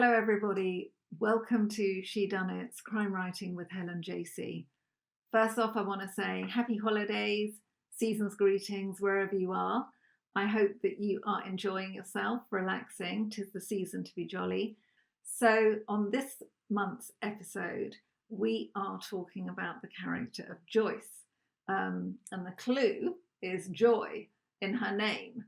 Hello, everybody. Welcome to Shedunnit's Crime Writing with Helen Jacey. First off, I want to say happy holidays, season's greetings, wherever you are. I hope that you are enjoying yourself, relaxing. 'Tis the season to be jolly. So on this month's episode, we are talking about the character of Joyce. And the clue is joy in her name.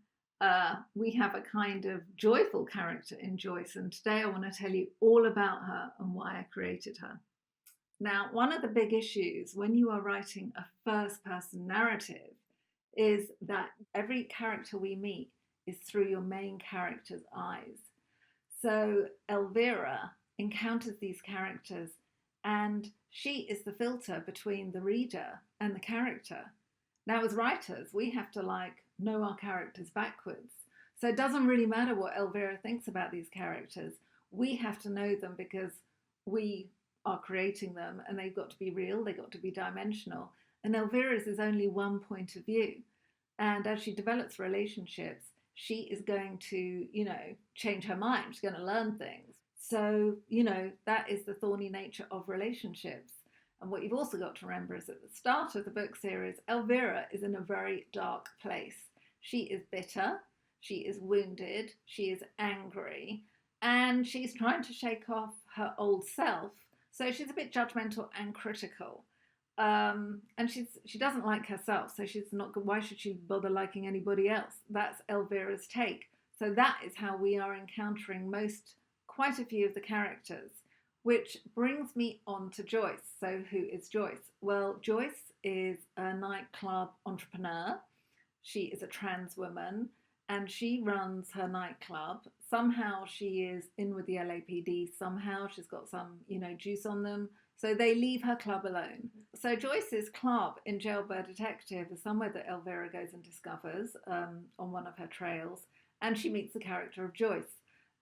We have a kind of joyful character in Joyce, and today I want to tell you all about her and why I created her. Now, one of the big issues when you are writing a first-person narrative is that every character we meet is through your main character's eyes. So Elvira encounters these characters, and she is the filter between the reader and the character. Now, as writers, we have to know our characters backwards. So it doesn't really matter what Elvira thinks about these characters. We have to know them because we are creating them, and they've got to be real, they've got to be dimensional. And Elvira's is only one point of view. And as she develops relationships, she is going to, change her mind. She's going to learn things. So, that is the thorny nature of relationships. And what you've also got to remember is at the start of the book series, Elvira is in a very dark place. She is bitter, she is wounded, she is angry, and she's trying to shake off her old self. So she's a bit judgmental and critical. And she doesn't like herself, so she's not. Why should she bother liking anybody else? That's Elvira's take. So that is how we are encountering quite a few of the characters. Which brings me on to Joyce. So who is Joyce? Well, Joyce is a nightclub entrepreneur. She is a trans woman and she runs her nightclub. Somehow she is in with the LAPD. Somehow she's got some, juice on them. So they leave her club alone. So Joyce's club in Jailbird Detective is somewhere that Elvira goes and discovers on one of her trails. And she meets the character of Joyce.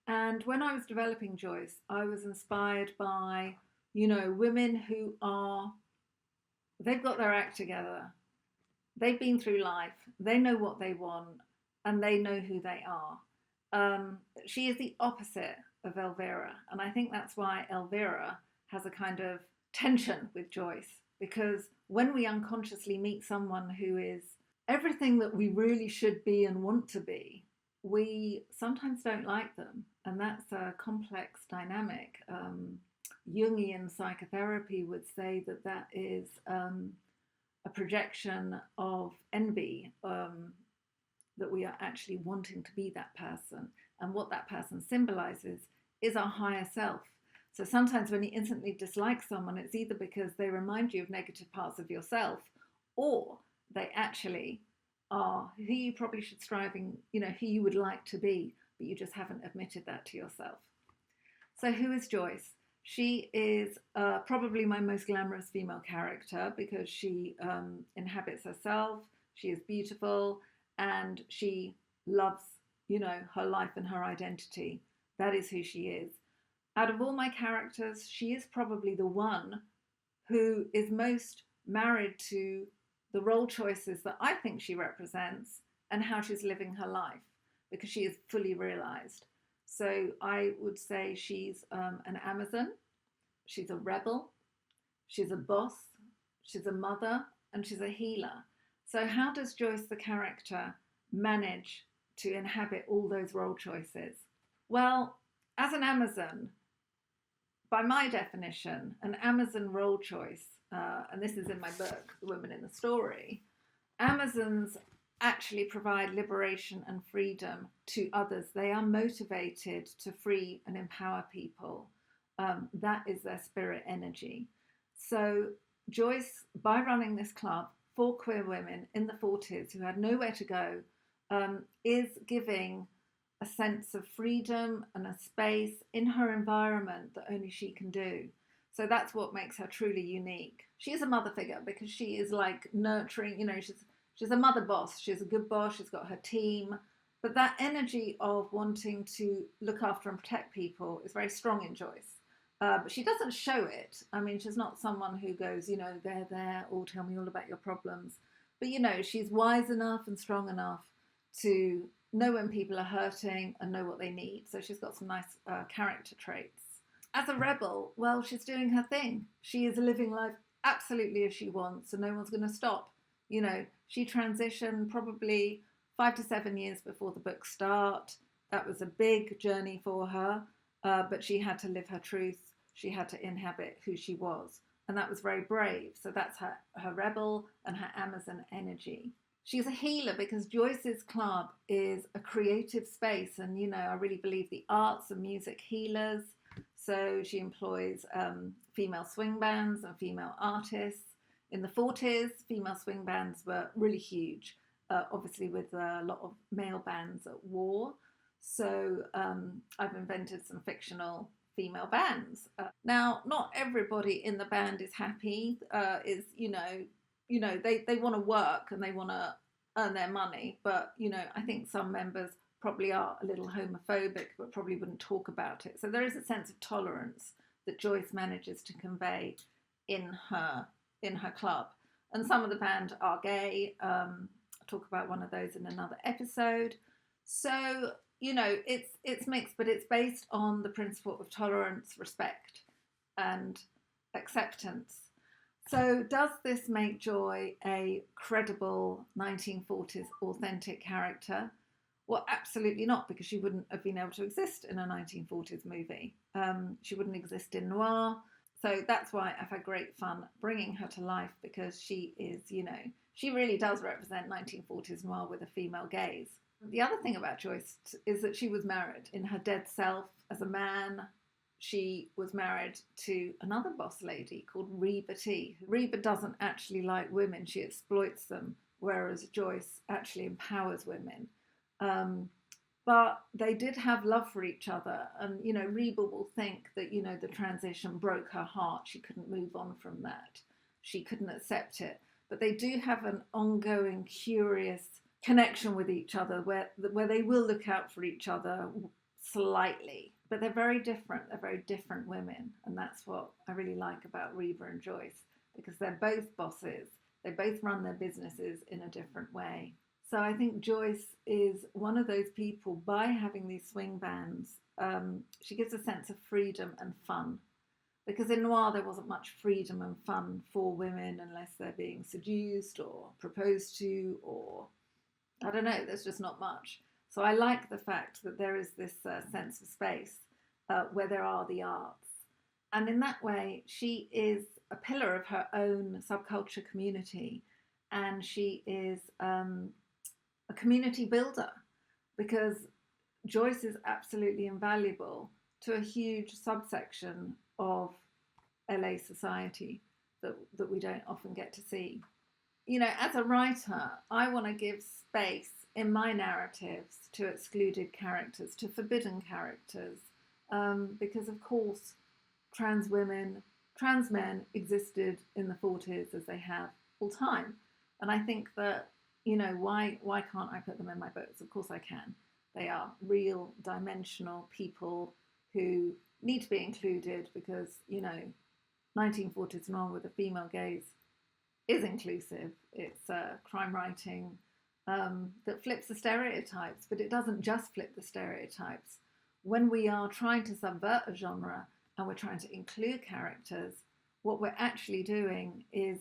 And when I was developing Joyce, I was inspired by, women who they've got their act together. They've been through life. They know what they want and they know who they are. She is the opposite of Elvira. And I think that's why Elvira has a kind of tension with Joyce. Because when we unconsciously meet someone who is everything that we really should be and want to be, we sometimes don't like them, and that's a complex dynamic. Jungian psychotherapy would say that is a projection of envy, that we are actually wanting to be that person, and what that person symbolizes is our higher self. So sometimes when you instantly dislike someone, it's either because they remind you of negative parts of yourself, or they actually are who you probably should striving, who you would like to be, but you just haven't admitted that to yourself. So who is Joyce? She is probably my most glamorous female character because she inhabits herself, she is beautiful, and she loves, her life and her identity. That is who she is. Out of all my characters, she is probably the one who is most married to the role choices that I think she represents and how she's living her life, because she is fully realized. So I would say she's an Amazon, she's a rebel, she's a boss, she's a mother, and she's a healer. So how does Joyce, the character, manage to inhabit all those role choices? Well, as an Amazon, by my definition, an Amazon role choice, and this is in my book, The Women in the Story, Amazons actually provide liberation and freedom to others. They are motivated to free and empower people. That is their spirit energy. So Joyce, by running this club for queer women in the 40s who had nowhere to go, is giving a sense of freedom and a space in her environment that only she can do. So that's what makes her truly unique. She's a mother figure because she is nurturing, she's a mother boss. She's a good boss. She's got her team. But that energy of wanting to look after and protect people is very strong in Joyce. But she doesn't show it. I mean, she's not someone who goes, there, or tell me all about your problems. But, she's wise enough and strong enough to know when people are hurting and know what they need. So she's got some nice character traits. As a rebel, well, she's doing her thing. She is living life absolutely as she wants, and no one's going to stop. You know, she transitioned probably 5 to 7 years before the books start. That was a big journey for her, but she had to live her truth. She had to inhabit who she was, and that was very brave. So that's her rebel and her Amazon energy. She's a healer because Joyce's club is a creative space, and I really believe the arts and music healers. So she employs female swing bands and female artists. In the 40s, female swing bands were really huge, obviously with a lot of male bands at war. So I've invented some fictional female bands. Now, not everybody in the band is happy, they want to work and they want to earn their money. But, I think some members probably are a little homophobic, but probably wouldn't talk about it. So there is a sense of tolerance that Joyce manages to convey in her club. And some of the band are gay. I'll talk about one of those in another episode. So, it's mixed, but it's based on the principle of tolerance, respect, and acceptance. So does this make Joy a credible 1940s authentic character? Well, absolutely not, because she wouldn't have been able to exist in a 1940s movie. She wouldn't exist in noir. So that's why I've had great fun bringing her to life, because she is, she really does represent 1940s noir with a female gaze. The other thing about Joyce is that she was married in her dead self as a man. She was married to another boss lady called Reba T. Reba doesn't actually like women. She exploits them, whereas Joyce actually empowers women. But they did have love for each other. And, Reba will think that, the transition broke her heart. She couldn't move on from that. She couldn't accept it. But they do have an ongoing, curious connection with each other where they will look out for each other slightly. But they're very different. They're very different women. And that's what I really like about Reba and Joyce, because they're both bosses. They both run their businesses in a different way. So I think Joyce is one of those people, by having these swing bands, she gives a sense of freedom and fun. Because in noir, there wasn't much freedom and fun for women unless they're being seduced or proposed to, or I don't know, there's just not much. So I like the fact that there is this sense of space where there are the arts. And in that way, she is a pillar of her own subculture community. And she is a community builder, because Joyce is absolutely invaluable to a huge subsection of LA society that we don't often get to see. As a writer, I want to give space in my narratives to excluded characters, to forbidden characters, because of course trans women, trans men existed in the 40s as they have all time. And I think that, why can't I put them in my books? Of course I can. They are real dimensional people who need to be included, because, 1940s noir with a female gaze is inclusive. It's crime writing that flips the stereotypes, but it doesn't just flip the stereotypes. When we are trying to subvert a genre and we're trying to include characters, what we're actually doing is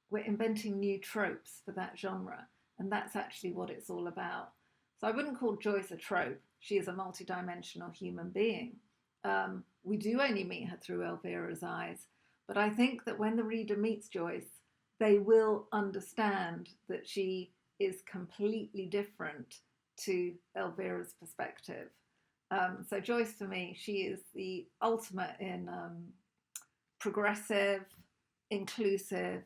we're inventing new tropes for that genre, and that's actually what it's all about. So I wouldn't call Joyce a trope. She is a multidimensional human being. We do only meet her through Elvira's eyes, but I think that when the reader meets Joyce, they will understand that she is completely different to Elvira's perspective. So Joyce, for me, she is the ultimate in progressive, inclusive,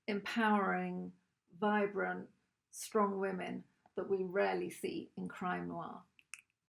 empowering, vibrant, strong women that we rarely see in crime noir.